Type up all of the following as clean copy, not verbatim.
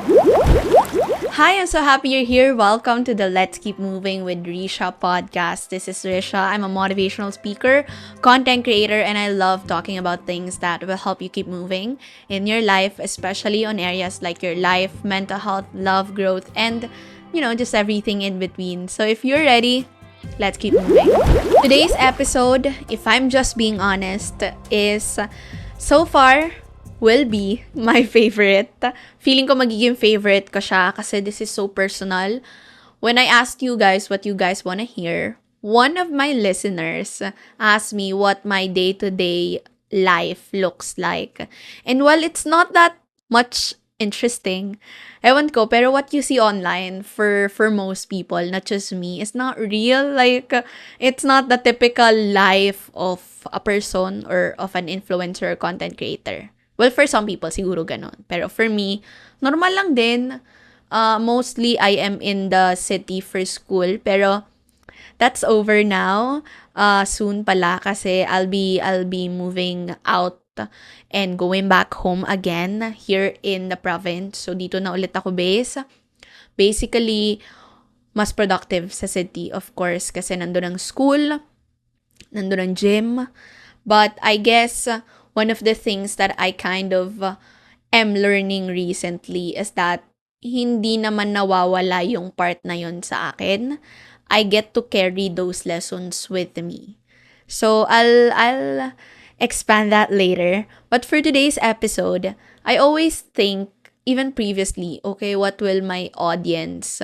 Hi, I'm so happy you're here. Welcome to the Let's Keep Moving with Risha podcast. This is Risha. I'm a motivational speaker, content creator, and I love talking about things that will help you keep moving in your life, especially on areas like your life, mental health, love, growth, and just everything in between. So if you're ready, let's keep moving. Today's episode, if I'm just being honest, is so far will be my favorite. Feeling ko magiging favorite ko siya kasi this is so personal. When I asked you guys what you guys want to hear, one of my listeners asked me what my day-to-day life looks like. And while it's not that much interesting, ewan ko, pero what you see online for most people, not just me, is not real. Like, it's not the typical life of a person or of an influencer or content creator. Well, for some people, siguro ganon. Pero for me, normal lang din. Mostly, I am in the city for school. Pero, that's over now. Soon pala kasi I'll be moving out and going back home again here in the province. So, dito na ulit ako base. Basically, mas productive sa city, of course, kasi nandun ang school, nandun ang gym. But I guess one of the things that I kind of am learning recently is that hindi naman nawawala yung part na yun sa akin. I get to carry those lessons with me. So I'll expand that later. But for today's episode, I always think, even previously, okay, what will my audience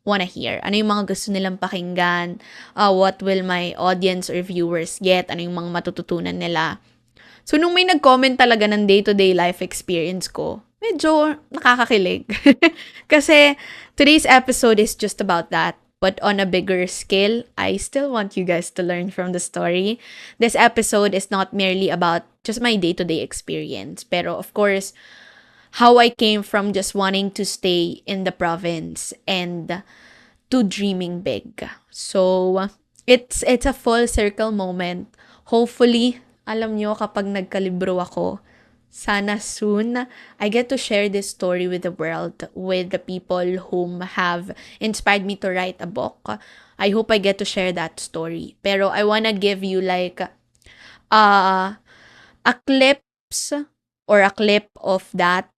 wanna hear? Ano yung mga gusto nilang pakinggan? What will my audience or viewers get? Ano yung mga matututunan nila? So, nung may nag-comment talaga ng day-to-day life experience ko, medyo nakakakilig. Kasi, today's episode is just about that. But on a bigger scale, I still want you guys to learn from the story. This episode is not merely about just my day-to-day experience. Pero, of course, how I came from just wanting to stay in the province and to dreaming big. So, it's a full circle moment. Hopefully, alam nyo, kapag nagkalibro ako, sana soon, I get to share this story with the world, with the people whom have inspired me to write a book. I hope I get to share that story. Pero I wanna give you like a clips or a clip of that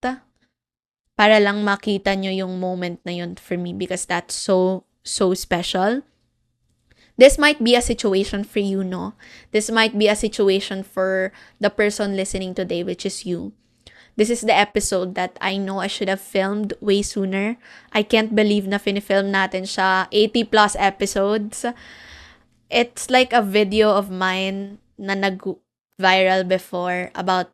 para lang makita nyo yung moment na yun for me because that's so special. This might be a situation for you, no? This might be a situation for the person listening today, which is you. This is the episode that I know I should have filmed way sooner. I can't believe na film natin siya 80 plus episodes. It's like a video of mine na nag-viral before about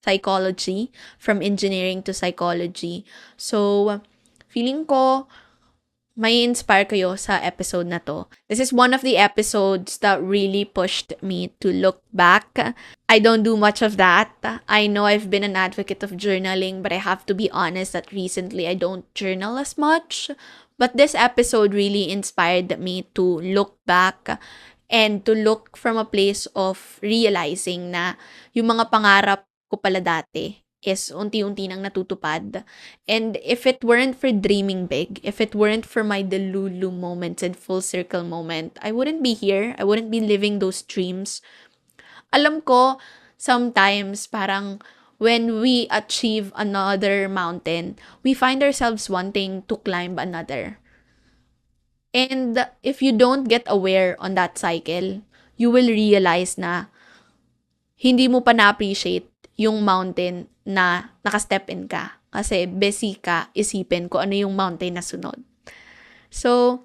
psychology, from engineering to psychology. So, feeling ko may inspire kayo sa episode na to. This is one of the episodes that really pushed me to look back. I don't do much of that. I know I've been an advocate of journaling, but I have to be honest that recently I don't journal as much. But this episode really inspired me to look back and to look from a place of realizing na yung mga pangarap ko pala dati is unti-unti nang natutupad. And if it weren't for dreaming big, if it weren't for my delulu moments and full circle moment, I wouldn't be here. I wouldn't be living those dreams. Alam ko, sometimes parang when we achieve another mountain, we find ourselves wanting to climb another. And if you don't get aware on that cycle, you will realize na hindi mo pa na-appreciate yung mountain na naka-step in ka. Kasi busy ka isipin kung ano yung mountain na sunod. So,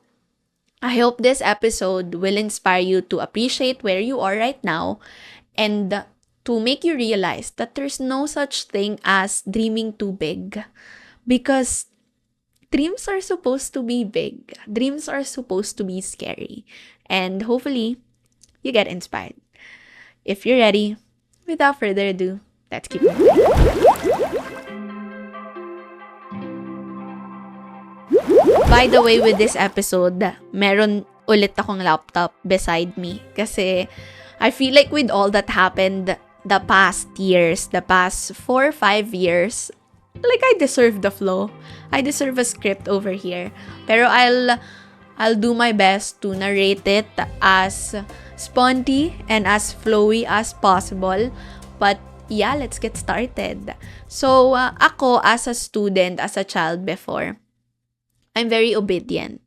I hope this episode will inspire you to appreciate where you are right now and to make you realize that there's no such thing as dreaming too big. Because dreams are supposed to be big. Dreams are supposed to be scary. And hopefully, you get inspired. If you're ready, without further ado, let's keep moving. By the way, with this episode, meron ulit akong laptop beside me. Kasi I feel like with all that happened the past years, the past 4 or 5 years, like I deserve the flow. I deserve a script over here. Pero I'll do my best to narrate it as sponty and as flowy as possible. But yeah, let's get started. So, ako as a student, as a child before, I'm very obedient.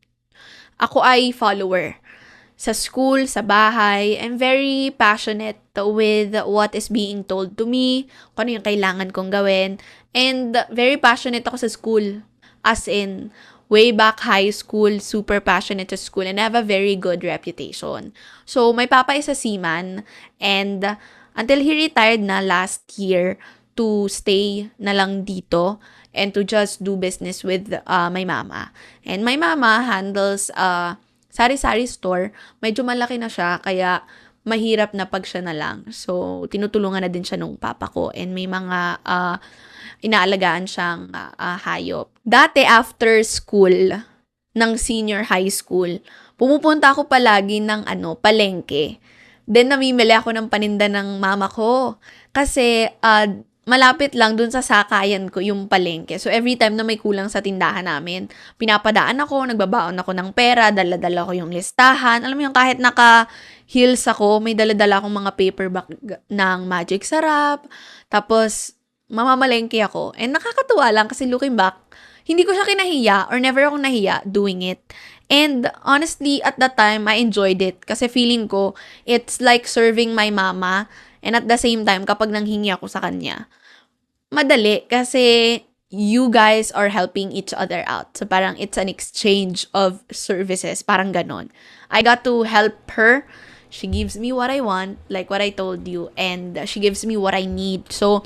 Ako ay follower. Sa school, sa bahay, I'm very passionate with what is being told to me, kung ano yung kailangan kong gawin. And very passionate ako sa school. As in, way back high school, super passionate sa school, and I have a very good reputation. So, my papa is a seaman, and until he retired na last year to stay na lang dito and to just do business with my mama. And my mama handles sari-sari store. Medyo malaki na siya, kaya mahirap na pag siya na lang. So, tinutulungan na din siya nung papa ko, and may mga inaalagaan siyang hayop. Dati, after school, ng senior high school, pumupunta ako palagi ng palengke. Then, namimili ako ng paninda ng mama ko. Kasi, malapit lang dun sa sakayan ko yung palengke. So, every time na may kulang sa tindahan namin, pinapadaan ako, nagbabaon ako ng pera, dala-dala ko yung listahan. Alam mo yung kahit naka-heels ako, may dala-dala akong mga paper bag ng Magic Sarap. Tapos, mamamalengke ako. And nakakatuwa lang kasi looking back, hindi ko siya kinahiya or never akong nahiya doing it. And honestly, at that time, I enjoyed it kasi feeling ko, it's like serving my mama. And at the same time, kapag nanghingi ako sa kanya, madali kasi you guys are helping each other out. So parang it's an exchange of services. Parang ganon. I got to help her. She gives me what I want, like what I told you. And she gives me what I need. So,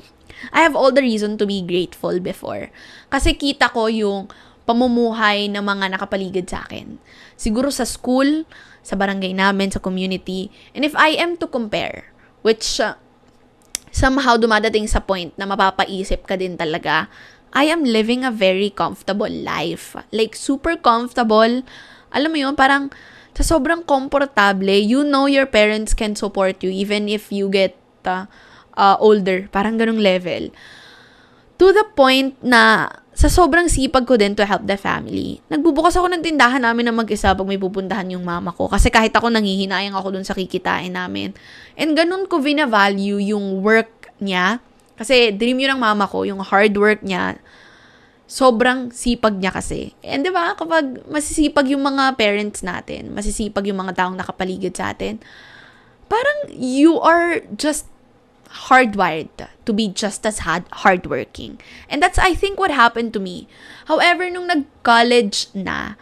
I have all the reason to be grateful before. Kasi kita ko yung pamumuhay ng mga nakapaligid sa akin. Siguro sa school, sa barangay namin, sa community. And if I am to compare, which somehow dumadating sa point na mapapaisip ka din talaga, I am living a very comfortable life. Like, super comfortable. Alam mo yun, parang sa sobrang komportable, you know your parents can support you even if you get older. Parang ganung level. To the point na sa sobrang sipag ko din to help the family, nagbubukas ako ng tindahan namin na mag-isa pag may pupuntahan yung mama ko. Kasi kahit ako nanghihinayang ako dun sa kikitain namin. And ganun ko vina-value yung work niya. Kasi dream yun ng mama ko, yung hard work niya. Sobrang sipag niya kasi. And diba, kapag masisipag yung mga parents natin, masisipag yung mga taong nakapaligid sa atin, parang you are just hardwired to be just as hardworking. And that's, I think, what happened to me. However, nung nag-college na,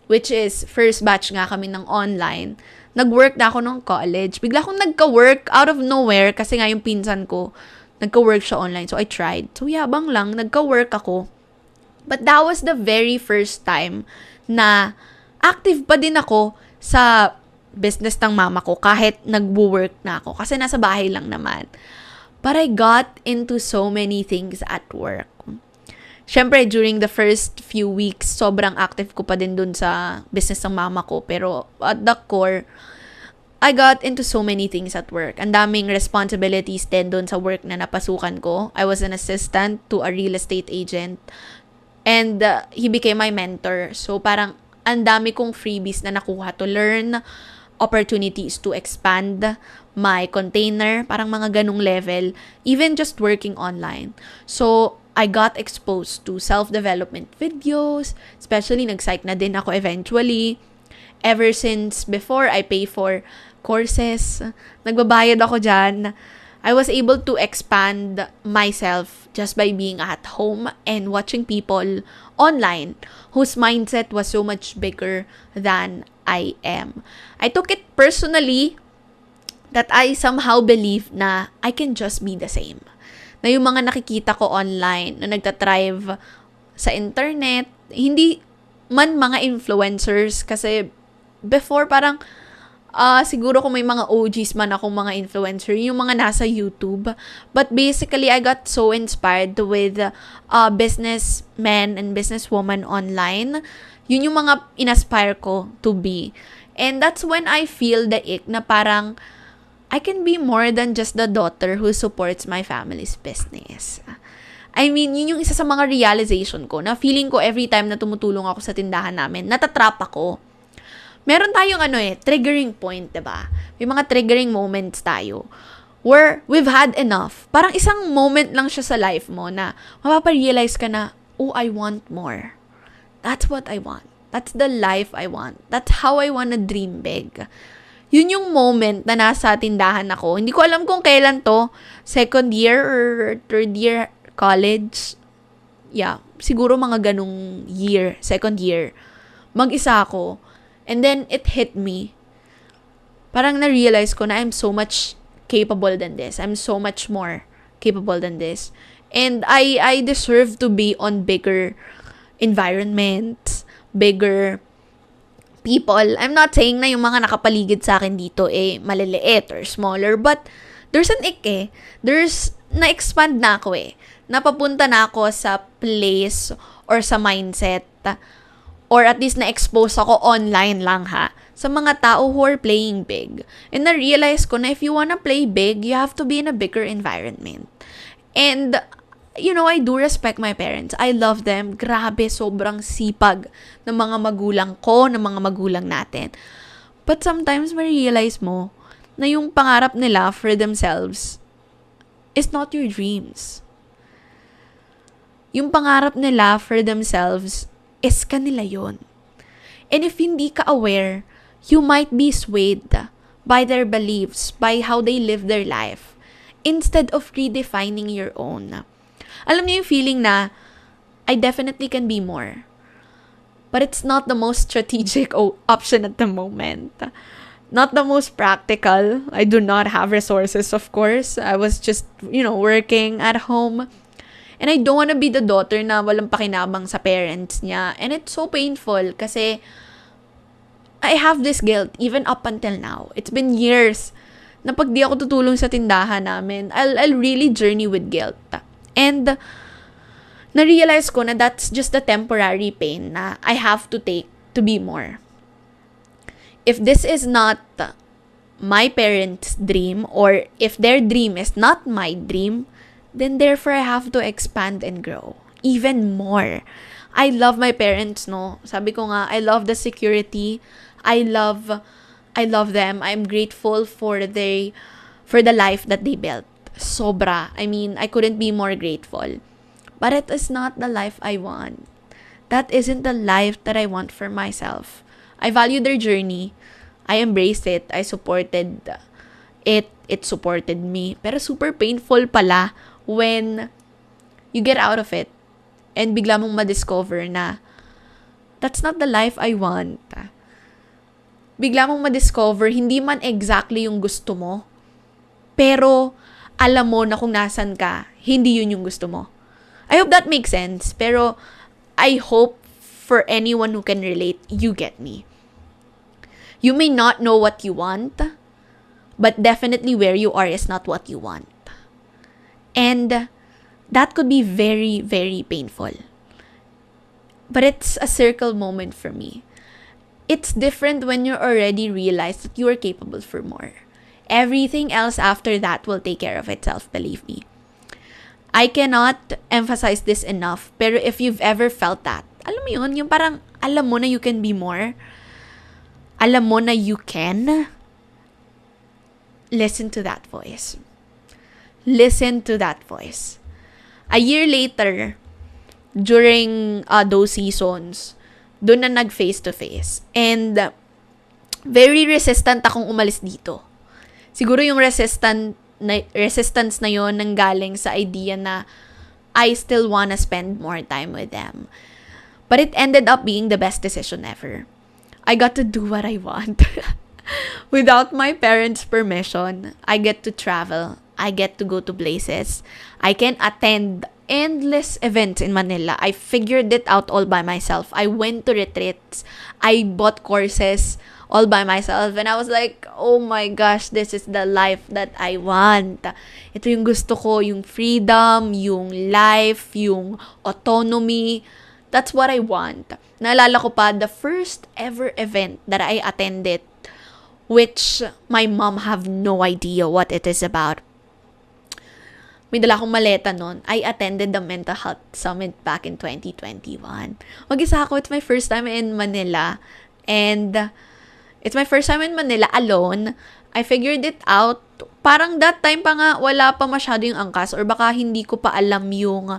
which is first batch nga kami ng online, nag-work na ako nung college. Bigla akong nagka-work out of nowhere kasi nga yung pinsan ko, nagka-work siya online. So, I tried. So, yabang lang, nagka-work ako. But that was the very first time na active pa din ako sa business ng mama ko kahit nagwo-work na ako kasi nasa bahay lang naman. But I got into so many things at work. Syempre, during the first few weeks, sobrang active ko pa din dun sa business ng mama ko. Pero at the core, I got into so many things at work. Ang daming responsibilities din dun sa work na napasukan ko. I was an assistant to a real estate agent. And he became my mentor. So parang ang dami kong freebies na nakuha to learn, opportunities to expand my container, parang mga ganung level, even just working online. So, I got exposed to self-development videos, especially nag-psych na din ako eventually. Ever since before I pay for courses, nagbabayad ako dyan. I was able to expand myself just by being at home and watching people online whose mindset was so much bigger than I am. I took it personally that I somehow believe na I can just be the same. Na yung mga nakikita ko online na nagtatrive sa internet, hindi man mga influencers kasi before parang siguro kung may mga OGs man akong mga influencer, yung mga nasa YouTube. But basically, I got so inspired with businessmen and businesswomen online. Yun yung mga inaspire ko to be. And that's when I feel the ick na parang I can be more than just the daughter who supports my family's business. I mean, yun yung isa sa mga realization ko na feeling ko every time na tumutulong ako sa tindahan namin, natatrap ako. Meron tayong triggering point, diba? May mga triggering moments tayo where we've had enough. Parang isang moment lang siya sa life mo na mapaparealize ka na, oh, I want more. That's what I want. That's the life I want. That's how I wanna dream big. Yun yung moment na nasa tindahan ako. Hindi ko alam kung kailan to. Second year or third year college. Yeah, siguro mga ganung year. Second year. Mag-isa ako. And then, it hit me. Parang na-realize ko na I'm so much capable than this. I'm so much more capable than this. And I deserve to be on bigger environments, bigger people. I'm not saying na yung mga nakapaligid sa akin dito maliliit or smaller, but there's an there's na-expand na ako Napapunta na ako sa place or sa mindset or at least na-expose ako online lang sa mga tao who are playing big. And na-realize ko na if you wanna play big, you have to be in a bigger environment. And I do respect my parents. I love them. Grabe, sobrang sipag ng mga magulang ko, ng mga magulang natin. But sometimes, ma-realize mo na yung pangarap nila for themselves is not your dreams. Yung pangarap nila for themselves is kanila yon. And if hindi ka aware, you might be swayed by their beliefs, by how they live their life, instead of redefining your own. Alam niyo yung feeling na, I definitely can be more. But it's not the most strategic option at the moment. Not the most practical. I do not have resources, of course. I was just, working at home. And I don't want to be the daughter na walang pakinabang sa parents niya. And it's so painful kasi I have this guilt even up until now. It's been years na pag di ako tutulong sa tindahan namin, I'll really journey with guilt. And na-realize ko na that's just the temporary pain na I have to take to be more. If this is not my parents' dream, or if their dream is not my dream, then therefore I have to expand and grow even more. I love my parents, no? Sabi ko nga, I love the security. I love them. I'm grateful for the life that they built. Sobra. I mean, I couldn't be more grateful. But it is not the life I want. That isn't the life that I want for myself. I value their journey. I embraced it. I supported it. It supported me. Pero super painful pala when you get out of it and bigla mong ma-discover na that's not the life I want. Bigla mong ma-discover, hindi man exactly yung gusto mo, pero alam mo na kung nasan ka, hindi yun yung gusto mo. I hope that makes sense, pero I hope for anyone who can relate, you get me. You may not know what you want, but definitely where you are is not what you want. And that could be very, very painful. But it's a circle moment for me. It's different when you already realize that you are capable for more. Everything else after that will take care of itself, believe me. I cannot emphasize this enough, pero if you've ever felt that, alam mo yun, yung parang alam mo na you can be more, alam mo na you can, listen to that voice. Listen to that voice. A year later, during those seasons, doon na nag-face-to-face. And very resistant akong umalis dito. Siguro yung resistance na yon nanggaling sa idea na I still wanna spend more time with them. But it ended up being the best decision ever. I got to do what I want. Without my parents' permission, I get to travel. I get to go to places. I can attend endless events in Manila. I figured it out all by myself. I went to retreats. I bought courses all by myself. And I was like, oh my gosh, this is the life that I want. Ito yung gusto ko, yung freedom, yung life, yung autonomy. That's what I want. Naalala ko pa, the first ever event that I attended which my mom have no idea what it is about. May dala akong maleta nun. I attended the mental health summit back in 2021. Mag-isa ako. It's my first time in Manila. And it's my first time in Manila alone. I figured it out. Parang that time pa nga, wala pa masyado yung angkas or baka hindi ko pa alam yung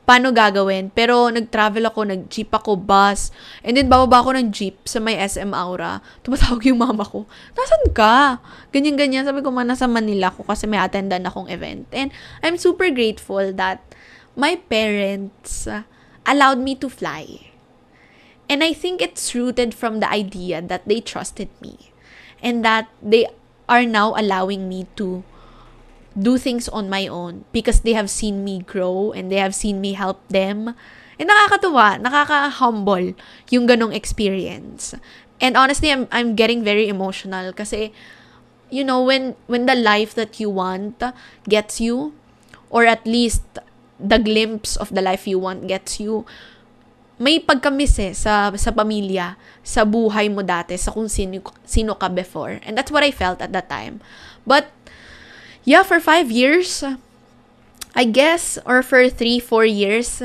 paano gagawin. Pero nag-travel ako, nag-jeep ako, bus. And then bababa ako ng jeep sa may SM Aura. Tumatawag yung mama ko, "Nasaan ka?" Ganyan-ganyan. Sabi ko, nasa Manila ko kasi may attendan akong event. And I'm super grateful that my parents allowed me to fly. And I think it's rooted from the idea that they trusted me. And that they are now allowing me to do things on my own because they have seen me grow and they have seen me help them. And nakakatuwa, nakaka-humble yung ganong experience. And honestly, I'm getting very emotional kasi, you know, when the life that you want gets you, or at least the glimpse of the life you want gets you, may pagkamiss sa pamilya, sa buhay mo dati, sa kung sino ka before. And that's what I felt at that time. But yeah, for 5 years, I guess, or for 3-4 years,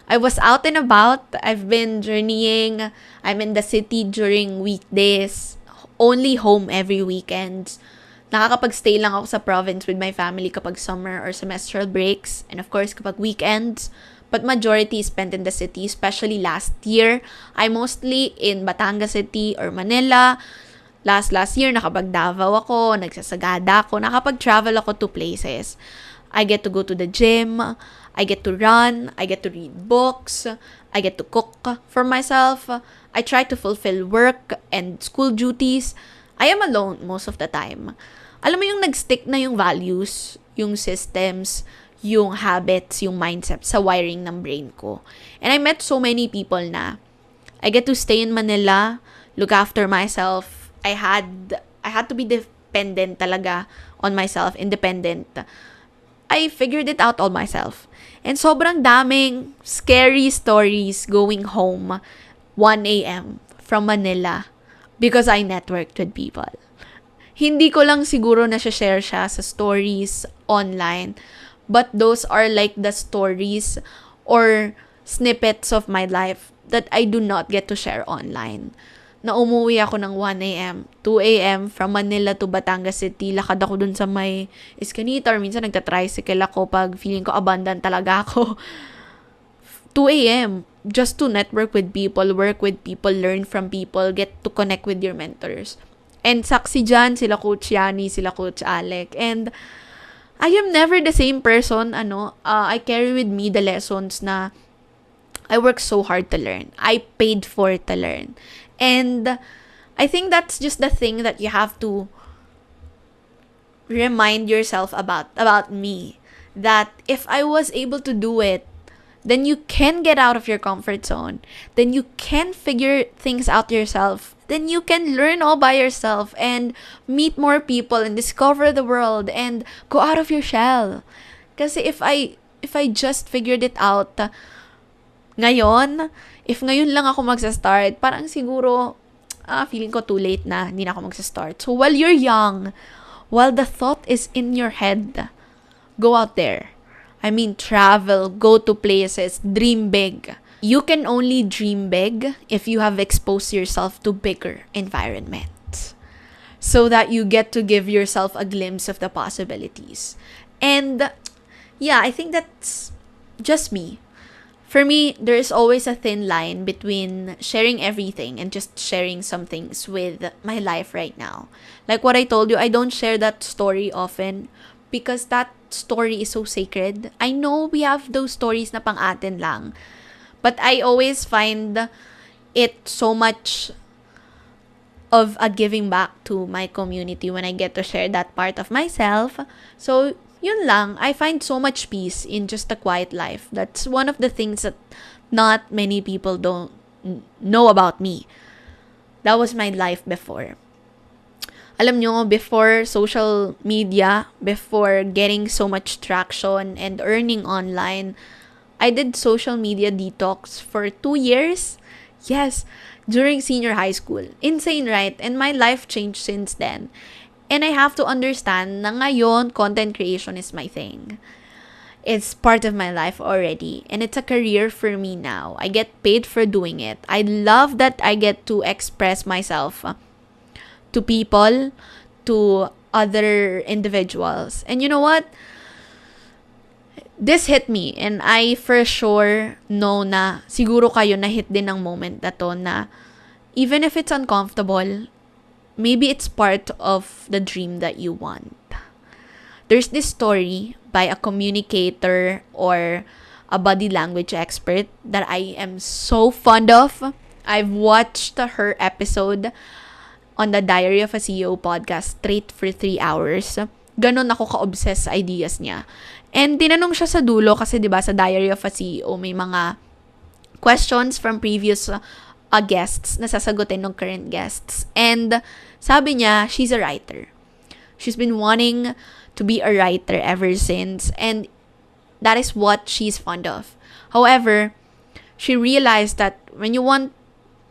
I was out and about. I've been journeying. I'm in the city during weekdays. Only home every weekend. Nakakapag-stay lang ako sa province with my family kapag summer or semestral breaks. And of course, kapag weekends. But majority is spent in the city, especially last year. I'm mostly in Batangas City or Manila. Last year, nakapag-Davao ako, nagsasagada ako, nakapag-travel ako to places. I get to go to the gym, I get to run, I get to read books, I get to cook for myself, I try to fulfill work and school duties. I am alone most of the time. Alam mo yung nag-stick na yung values, yung systems, yung habits, yung mindset sa wiring ng brain ko. And I met so many people na I get to stay in Manila, look after myself. I had to be dependent talaga on myself, independent. I figured it out all myself. And sobrang daming scary stories going home 1 a.m. from Manila because I networked with people. Hindi ko lang siguro na-share siya sa stories online, but those are like the stories or snippets of my life that I do not get to share online. Na umuwi ako ng 1 a.m., 2 a.m. from Manila to Batangas City. Lakad ako dun sa may Escanita or minsan nagta-tricycle ako pag feeling ko abandon talaga ako. 2 a.m. just to network with people, work with people, learn from people, get to connect with your mentors. And saksi dyan, sila Coach Yani, sila Coach Alec. And I am never the same person. I carry with me the lessons na I work so hard to learn. I paid for it to learn. And I think that's just the thing that you have to remind yourself about me. That if I was able to do it, then you can get out of your comfort zone. Then you can figure things out yourself. Then you can learn all by yourself and meet more people and discover the world and go out of your shell. Kasi if I just figured it out ngayon, if ngayon lang ako magsa-start, parang siguro, feeling ko too late na, hindi na ako magsa-start. So while you're young, while the thought is in your head, go out there. I mean, travel, go to places, dream big. You can only dream big if you have exposed yourself to bigger environments so that you get to give yourself a glimpse of the possibilities. And yeah, I think that's just me. For me, there is always a thin line between sharing everything and just sharing some things with my life right now. Like what I told you, I don't share that story often because that story is so sacred. I know we have those stories na pang atin lang. But I always find it so much of a giving back to my community when I get to share that part of myself. So, yun lang. I find so much peace in just a quiet life. That's one of the things that not many people don't know about me. That was my life before. Alam nyo, before social media, before getting so much traction and earning online, I did social media detox for 2 years. Yes, during senior high school. Insane, right? And my life changed since then. And I have to understand na ngayon, content creation is my thing. It's part of my life already. And it's a career for me now. I get paid for doing it. I love that I get to express myself to people, to other individuals. And you know what? This hit me. And I for sure know na siguro kayo na hit din ng moment na to na even if it's uncomfortable, maybe it's part of the dream that you want. There's this story by a communicator or a body language expert that I am so fond of. I've watched her episode on the Diary of a CEO podcast straight for 3 hours. Ganon ako ka-obsessed sa ideas niya. And tinanong siya sa dulo kasi 'di ba sa Diary of a CEO may mga questions from previous guests na sasagutin ng current guests. And sabi niya, she's a writer. She's been wanting to be a writer ever since. And that is what she's fond of. However, she realized that when you want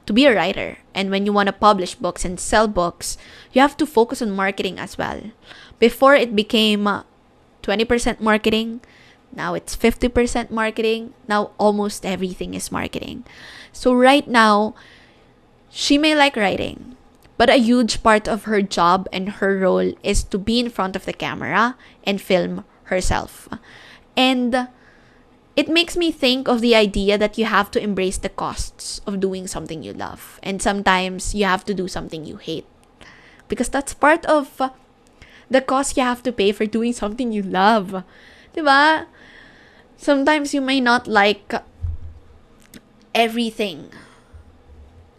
to be a writer and when you want to publish books and sell books, you have to focus on marketing as well. Before it became 20% marketing, now it's 50% marketing. Now almost everything is marketing. So right now, she may like writing, but a huge part of her job and her role is to be in front of the camera and film herself. And it makes me think of the idea that you have to embrace the costs of doing something you love. And sometimes you have to do something you hate. Because that's part of the cost you have to pay for doing something you love. Diba? Sometimes you may not like everything,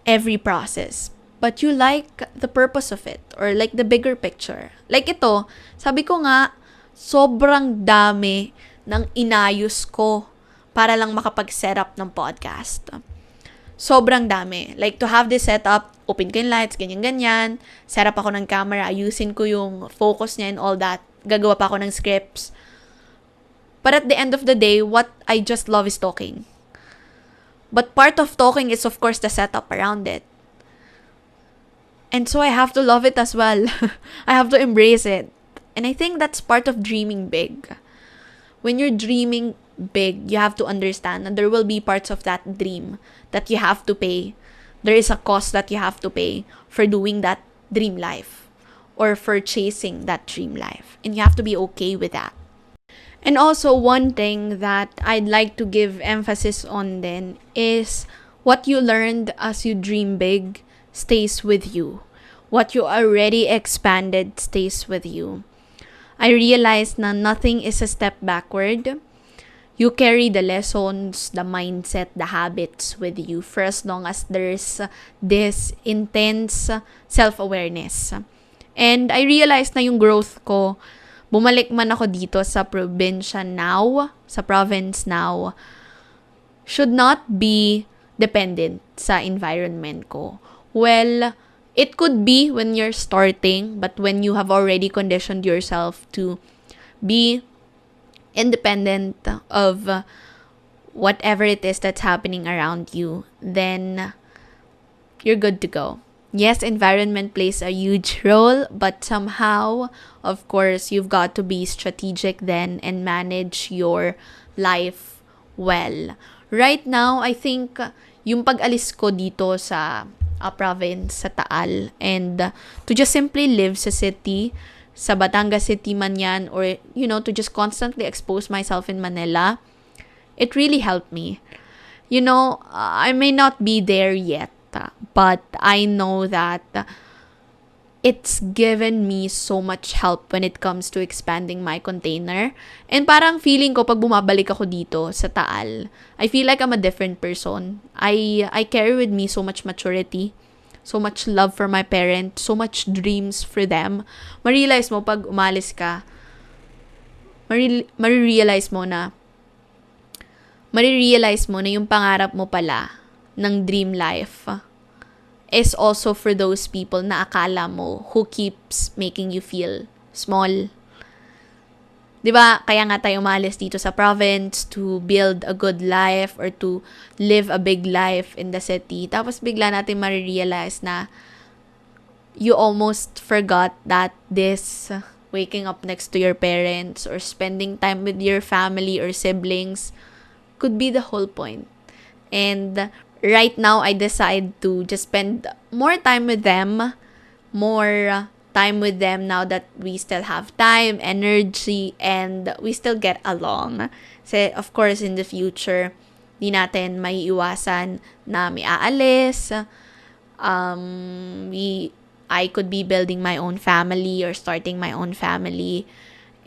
every process, but you like the purpose of it or like the bigger picture. Like ito, sabi ko nga, sobrang dami ng inayos ko para lang makapag-set up ng podcast. Sobrang dami. Like to have this setup, open ko yung lights, ganyan-ganyan, set up ako ng camera, ayusin ko yung focus niya and all that, gagawa pa ako ng scripts. But at the end of the day, what I just love is talking. But part of talking is, of course, the setup around it. And so I have to love it as well. I have to embrace it. And I think that's part of dreaming big. When you're dreaming big, you have to understand that there will be parts of that dream that you have to pay. There is a cost that you have to pay for doing that dream life or for chasing that dream life. And you have to be okay with that. And also, one thing that I'd like to give emphasis on then is what you learned as you dream big stays with you. What you already expanded stays with you. I realized na nothing is a step backward. You carry the lessons, the mindset, the habits with you for as long as there's this intense self-awareness. And I realized na yung growth ko, bumalik man ako dito sa probinsya now, sa province now, should not be dependent sa environment ko. Well, it could be when you're starting, but when you have already conditioned yourself to be independent of whatever it is that's happening around you, then you're good to go. Yes, environment plays a huge role, but somehow, of course, you've got to be strategic then and manage your life well. Right now, I think yung pag-alis ko dito sa province, sa Taal, and to just simply live sa city, sa Batangas City man yan, or, to just constantly expose myself in Manila, it really helped me. I may not be there yet, but I know that it's given me so much help when it comes to expanding my container. And parang feeling ko pag bumabalik ako dito sa Taal, I feel like I'm a different person. I carry with me so much maturity, so much love for my parents, so much dreams for them. Marirealize mo pag umalis ka, marirealize mo na yung pangarap mo pala ng dream life is also for those people na akala mo who keeps making you feel small. 'Di ba? Kaya nga tayo umalis dito sa province to build a good life or to live a big life in the city. Tapos bigla natin marirealize na you almost forgot that this waking up next to your parents or spending time with your family or siblings could be the whole point. And right now, I decide to just spend more time with them, more time with them now that we still have time, energy, and we still get along. So, of course, in the future, di natin may iwasan na may aalis. I could be building my own family or starting my own family.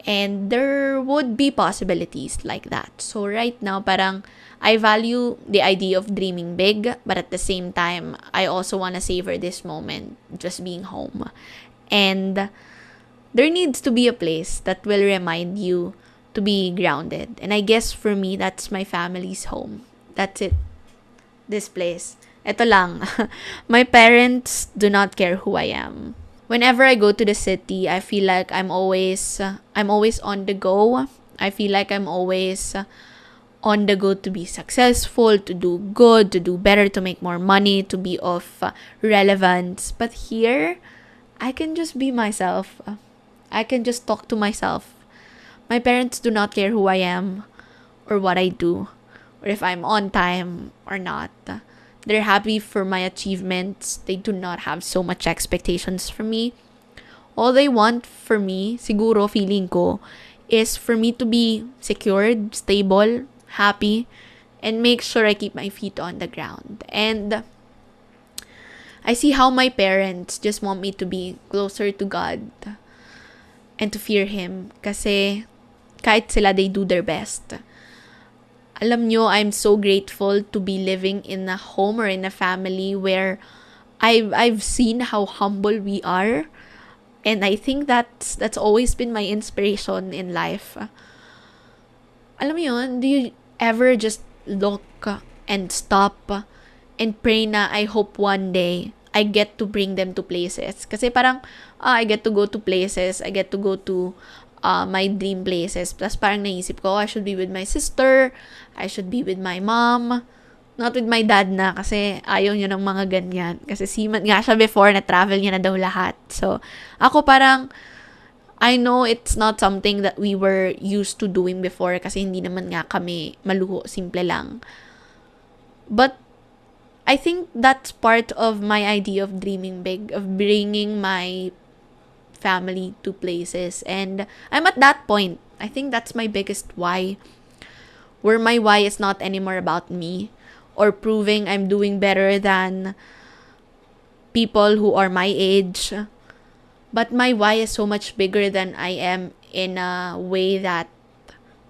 And there would be possibilities like that. So right now, parang I value the idea of dreaming big, but at the same time, I also want to savor this moment, just being home. And there needs to be a place that will remind you to be grounded. And I guess for me, that's my family's home. That's it. This place. Ito lang. My parents do not care who I am. Whenever I go to the city, I feel like I'm always on the go. I feel like I'm always on the go to be successful, to do good, to do better, to make more money, to be of relevance. But here, I can just be myself. I can just talk to myself. My parents do not care who I am or what I do or if I'm on time or not. They're happy for my achievements. They do not have so much expectations from me. All they want for me, siguro feeling ko, is for me to be secured, stable, happy, and make sure I keep my feet on the ground. And I see how my parents just want me to be closer to God and to fear Him. Kasi kahit sila, they do their best. Alam nyo, I'm so grateful to be living in a home or in a family where I've seen how humble we are. And I think that's always been my inspiration in life. Alam mo yun, do you ever just look and stop and pray na I hope one day I get to bring them to places? Kasi parang, I get to go to places, I get to go to my dream places. Plus parang naisip ko, I should be with my sister, I should be with my mom, not with my dad na kasi ayaw niya ng mga ganyan. Kasi seaman nga siya before, na travel niya na daw lahat. So, ako parang, I know it's not something that we were used to doing before kasi hindi naman nga kami maluho, simple lang. But, I think that's part of my idea of dreaming big, of bringing my family to places. And I'm at that point. I think that's my biggest why. Where my why is not anymore about me or proving I'm doing better than people who are my age. But my why is so much bigger than I am in a way that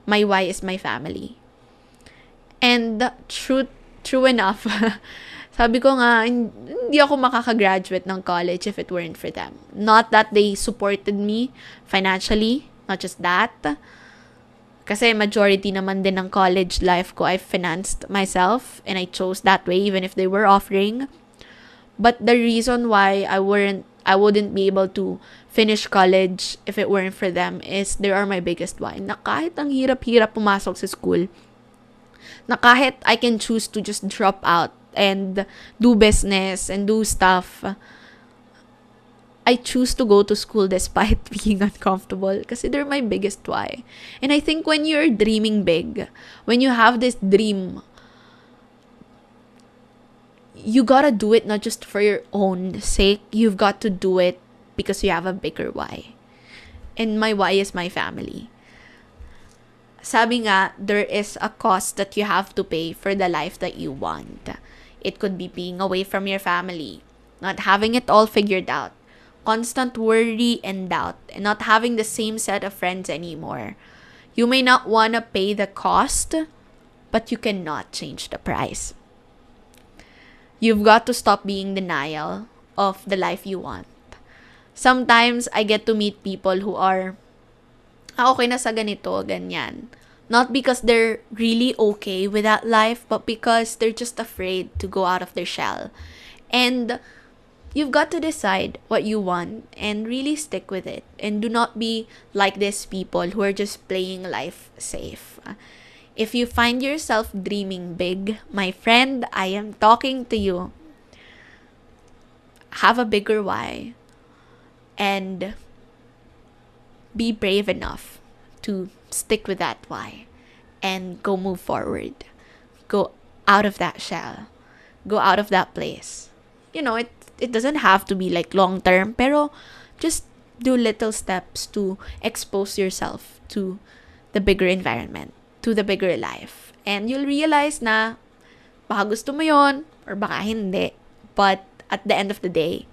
my why is my family. And true enough, sabi ko nga, hindi ako makakagraduate ng college if it weren't for them. Not that they supported me financially, not just that. Kasi majority naman din ng college life ko, I financed myself and I chose that way even if they were offering. But the reason why I wouldn't be able to finish college if it weren't for them is they are my biggest why. Na kahit ang hirap-hirap pumasok sa school, na kahit I can choose to just drop out and do business and do stuff, I choose to go to school despite being uncomfortable kasi they're my biggest why. And I think when you're dreaming big, when you have this dream, you gotta do it not just for your own sake. You've got to do it because you have a bigger why. And my why is my family. Sabi nga, there is a cost that you have to pay for the life that you want. It could be being away from your family, not having it all figured out, constant worry and doubt, and not having the same set of friends anymore. You may not want to pay the cost, but you cannot change the price. You've got to stop being denial of the life you want. Sometimes, I get to meet people who are, okay na sa ganito, ganyan. Not because they're really okay with that life, but because they're just afraid to go out of their shell. And you've got to decide what you want and really stick with it. And do not be like these people who are just playing life safe. If you find yourself dreaming big, my friend, I am talking to you. Have a bigger why and be brave enough to stick with that why and go move forward. Go out of that shell. Go out of that place. It doesn't have to be like long term, pero just do little steps to expose yourself to the bigger environment, to the bigger life. And you'll realize na baka gusto mo yon or baka hindi. But at the end of the day,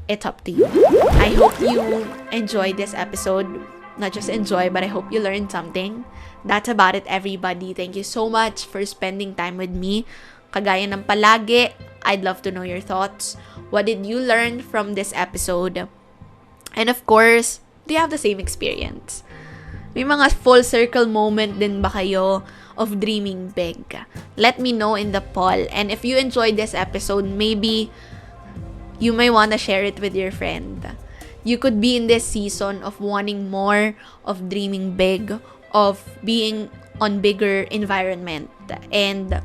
it's up to you. I hope you enjoyed this episode. Not just enjoy, but I hope you learned something. That's about it, everybody. Thank you so much for spending time with me. Kagaya ng palagi, I'd love to know your thoughts. What did you learn from this episode? And of course, do you have the same experience? May mga full circle moment din ba kayo of dreaming big? Let me know in the poll. And if you enjoyed this episode, maybe you may want to share it with your friend. You could be in this season of wanting more, of dreaming big, of being on bigger environment. And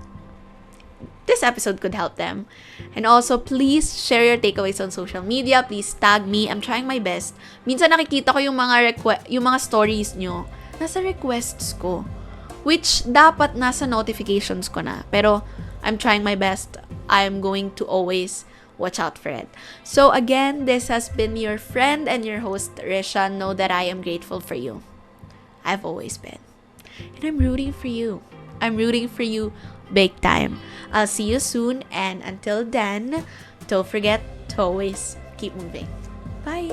this episode could help them. And also, please share your takeaways on social media. Please tag me. I'm trying my best. Minsan nakikita ko yung mga stories nyo. Nasa requests ko. Which dapat nasa notifications ko na. Pero I'm trying my best. I'm going to always watch out for it. So again, this has been your friend and your host, Risha. Know that I am grateful for you. I've always been. And I'm rooting for you. I'm rooting for you big time. I'll see you soon, and until then, don't forget to always keep moving. Bye!